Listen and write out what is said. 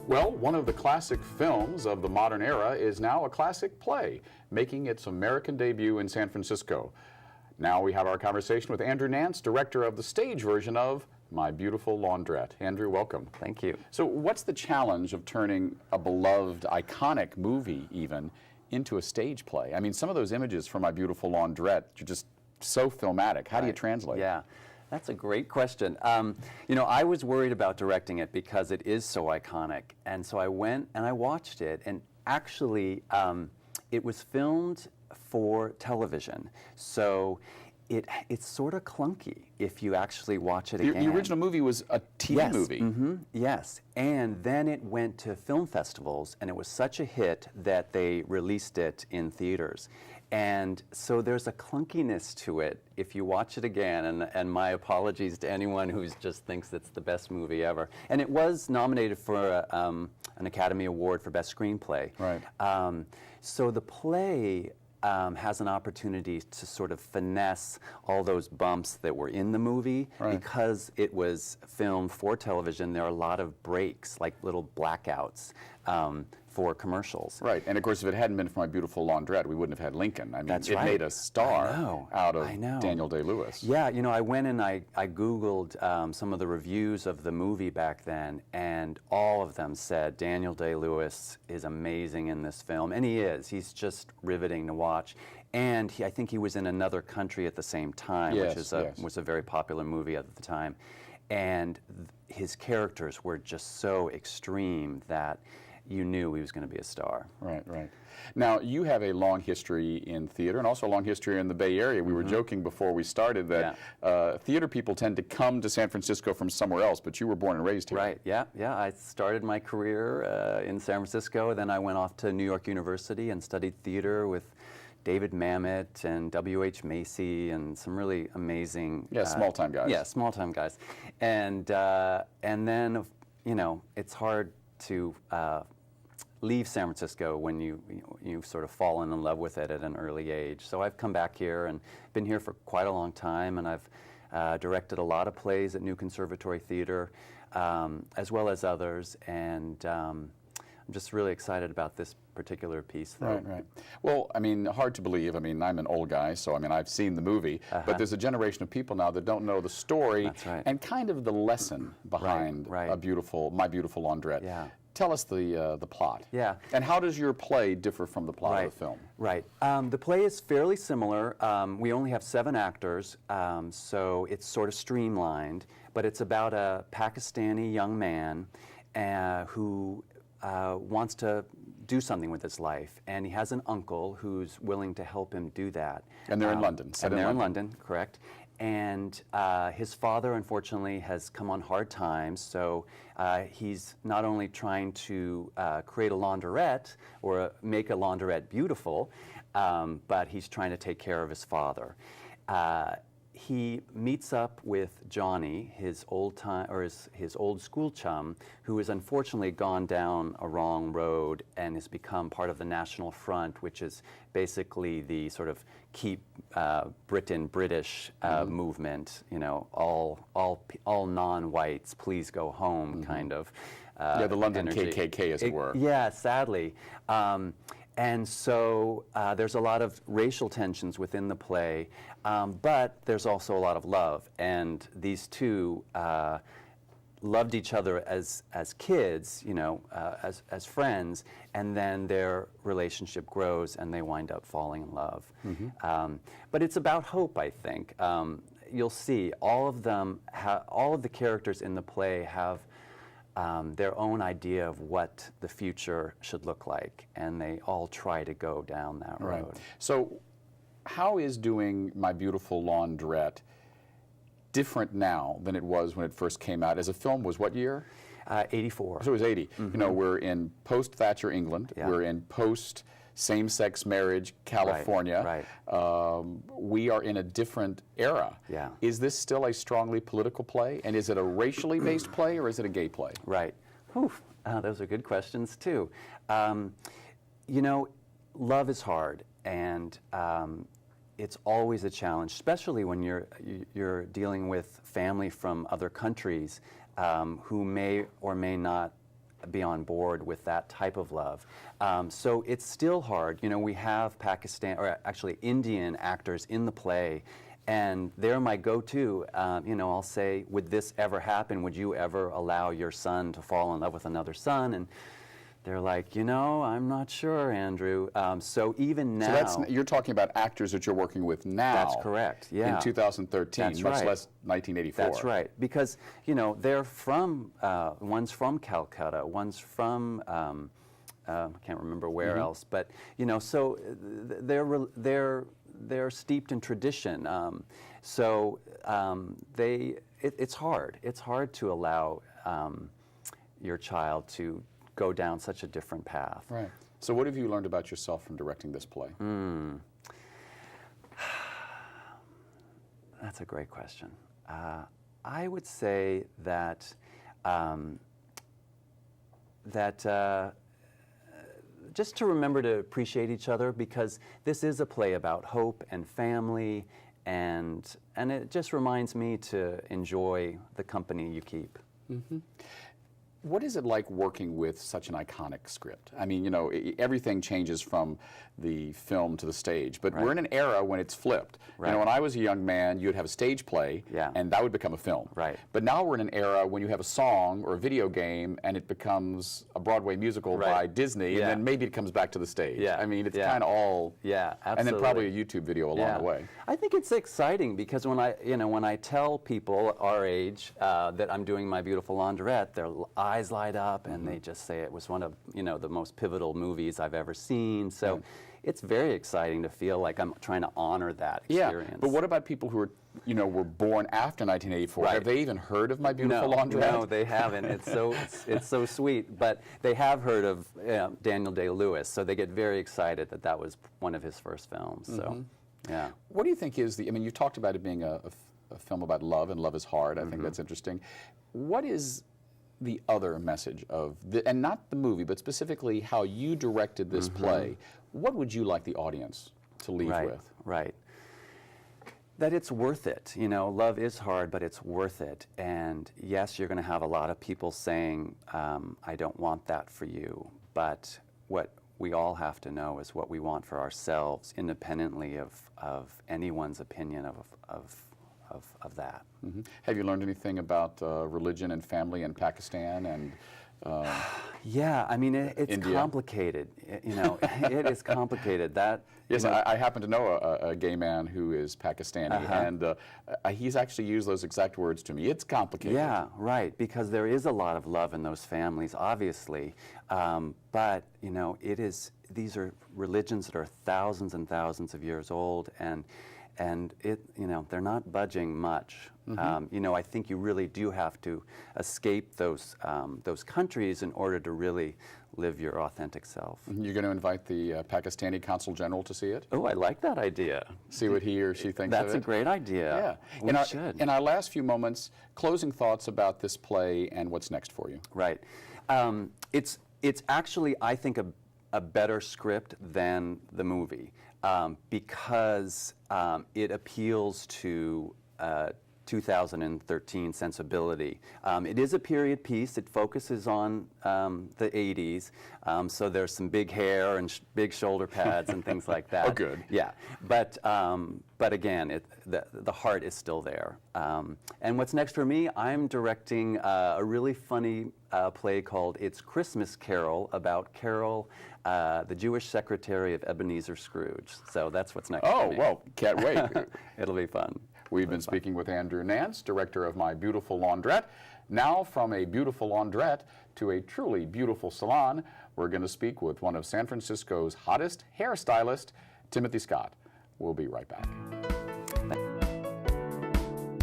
Well, one of the classic films of the modern era is now a classic play, making its American debut in San Francisco. Now we have our conversation with Andrew Nance, director of the stage version of My Beautiful Laundrette. Andrew, welcome. Thank you. So what's the challenge of turning a beloved, iconic movie even into a stage play? I mean, some of those images from My Beautiful Laundrette are just so filmatic. How do you translate? Yeah. That's a great question. You know, I was worried about directing it because it is so iconic. And so I went and I watched it. And actually, it was filmed for television. So it's sort of clunky if you actually watch it again. The original movie was a TV movie. Yes. And then it went to film festivals, and it was such a hit that they released it in theaters. And so there's a clunkiness to it if you watch it again, and my apologies to anyone who just thinks it's the best movie ever. And it was nominated for an Academy Award for Best Screenplay. Right. So the play has an opportunity to sort of finesse all those bumps that were in the movie. Right. Because it was filmed for television. There are a lot of breaks, like little blackouts for commercials. Right, and of course, if it hadn't been for My Beautiful Laundrette, we wouldn't have had Lincoln. I mean, That's it right. made a star out of I know. Daniel Day-Lewis. Yeah, you know, I went and I Googled some of the reviews of the movie back then, and all of them said Daniel Day-Lewis is amazing in this film, and he is. He's just riveting to watch. And I think he was in Another Country at the same time, Yes, which was a very popular movie at the time. And his characters were just so extreme that you knew he was going to be a star. Right, right. Now, you have a long history in theater and also a long history in the Bay Area. We were joking before we started that theater people tend to come to San Francisco from somewhere else, but you were born and raised here. Right, yeah. I started my career in San Francisco, then I went off to New York University and studied theater with David Mamet and W.H. Macy and some really amazing... Yeah, small-time guys. Yeah, small-time guys. And then, you know, it's hard to leave San Francisco when you've sort of fallen in love with it at an early age. So I've come back here and been here for quite a long time, and I've directed a lot of plays at New Conservatory Theater, as well as others, and I'm just really excited about this particular piece, though. Right, right. Well, I mean, hard to believe. I mean, I'm an old guy, so I mean, I've seen the movie, but there's a generation of people now that don't know the story. That's right. And kind of the lesson behind My Beautiful Laundrette. Yeah. Tell us the plot. Yeah. And how does your play differ from the plot of the film? Right. The play is fairly similar. We only have 7 actors, so it's sort of streamlined, but it's about a Pakistani young man who wants to do something with his life, and he has an uncle who's willing to help him do that. And they're in London. And they're in London, correct. And his father, unfortunately, has come on hard times, so he's not only trying to create a laundrette or make a laundrette beautiful, but he's trying to take care of his father. He meets up with Johnny, his old school chum, who has unfortunately gone down a wrong road and has become part of the National Front, which is basically the sort of keep Britain British movement. You know, all non-whites, please go home, kind of. Yeah, the London energy. KKK, as it were. Yeah, sadly. And so there's a lot of racial tensions within the play, but there's also a lot of love. And these two loved each other as kids, you know, as friends, and then their relationship grows and they wind up falling in love. But it's about hope, I think. You'll see all of the characters in the play have their own idea of what the future should look like, and they all try to go down that road. Right. So how is doing My Beautiful Laundrette different now than it was when it first came out? As a film, was what year? 84. So it was 80. You know, we're in post-Thatcher England. Yeah. We're in post-same-sex marriage California. Right. We are in a different era. Yeah. Is this still a strongly political play? And is it a racially based play, or is it a gay play? Right. Whew. Those are good questions, too. You know, love is hard, and it's always a challenge, especially when you're dealing with family from other countries who may or may not be on board with that type of love. So it's still hard. You know, we have Pakistan, or actually Indian actors in the play, and they're my go-to. You know, I'll say, would this ever happen? Would you ever allow your son to fall in love with another son? And they're like, you know, I'm not sure, Andrew. So even now... So you're talking about actors that you're working with now. That's correct, yeah. In 2013, That's much right. less 1984. That's right, because, you know, they're from, one's from Calcutta, one's from, I can't remember where else, but, you know, so they're steeped in tradition. It's hard. It's hard to allow your child to go down such a different path. Right. So what have you learned about yourself from directing this play? That's a great question. I would say that just to remember to appreciate each other, because this is a play about hope and family, and it just reminds me to enjoy the company you keep. What is it like working with such an iconic script? I mean, you know, everything changes from the film to the stage, but we're in an era when it's flipped. You know, when I was a young man, you'd have a stage play, and that would become a film. But now we're in an era when you have a song or a video game, and it becomes a Broadway musical by Disney, and then maybe it comes back to the stage. I mean, it's kind of all, and then probably a YouTube video along the way. I think it's exciting because when I tell people our age that I'm doing My Beautiful Laundrette, their eyes light up, and they just say it was one of, you know, the most pivotal movies I've ever seen. So it's very exciting to feel like I'm trying to honor that experience. But what about people who are, you know, were born after 1984? Have they even heard of My Beautiful Laundrette? No, they haven't. It's so sweet. But they have heard of Daniel Day-Lewis, so they get very excited that that was one of his first films. So, yeah. What do you think is I mean, you talked about it being a film about love, and love is hard. I think that's interesting. What is the other message of, and not the movie, but specifically how you directed this play? What would you like the audience to leave with? Right. That it's worth it. You know, love is hard, but it's worth it. And yes, you're going to have a lot of people saying, I don't want that for you. But what we all have to know is what we want for ourselves, independently of anyone's opinion of that. Have you learned anything about religion and family in Pakistan and yeah, I mean, it's India? Complicated. You know, it is complicated. Yes, you know, I happen to know a gay man who is Pakistani, and he's actually used those exact words to me. It's complicated. Yeah, right, because there is a lot of love in those families, obviously, but, you know, these are religions that are thousands and thousands of years old, and you know, they're not budging much. You know, I think you really do have to escape those countries in order to really live your authentic self. You're going to invite the Pakistani Consul General to see it? Oh, I like that idea. See what he or she thinks of it? That's a great idea. Yeah. We should. In our last few moments, closing thoughts about this play and what's next for you. Right. It's actually, I think, a better script than the movie. Because it appeals to 2013 sensibility. It is a period piece. It focuses on the 80s, so there's some big hair and big shoulder pads and things like that. Oh, good. Yeah, but again, the heart is still there. And what's next for me? I'm directing a really funny play called It's Christmas Carol, about Carol, the Jewish secretary of Ebenezer Scrooge. So that's what's next for me. Oh, well, can't wait. It'll be fun. We've been speaking with Andrew Nance, director of My Beautiful Laundrette. Now, from a beautiful laundrette to a truly beautiful salon, we're going to speak with one of San Francisco's hottest hairstylists, Timothy Scott. We'll be right back.